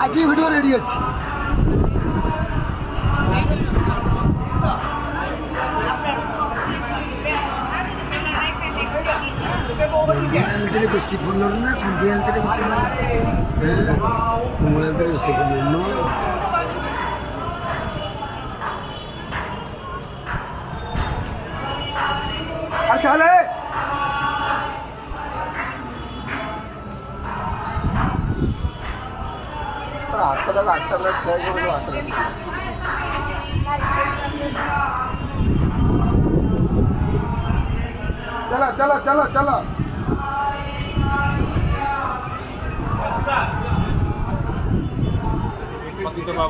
আজই video ready হচ্ছে। মঙ্গলাতে বেশি পড়ল না, সন্ধ্যাতে বেশি পড়ল, মঙ্গলাতে বেশি পড়ল। চলে चलो चलो चलो चलो।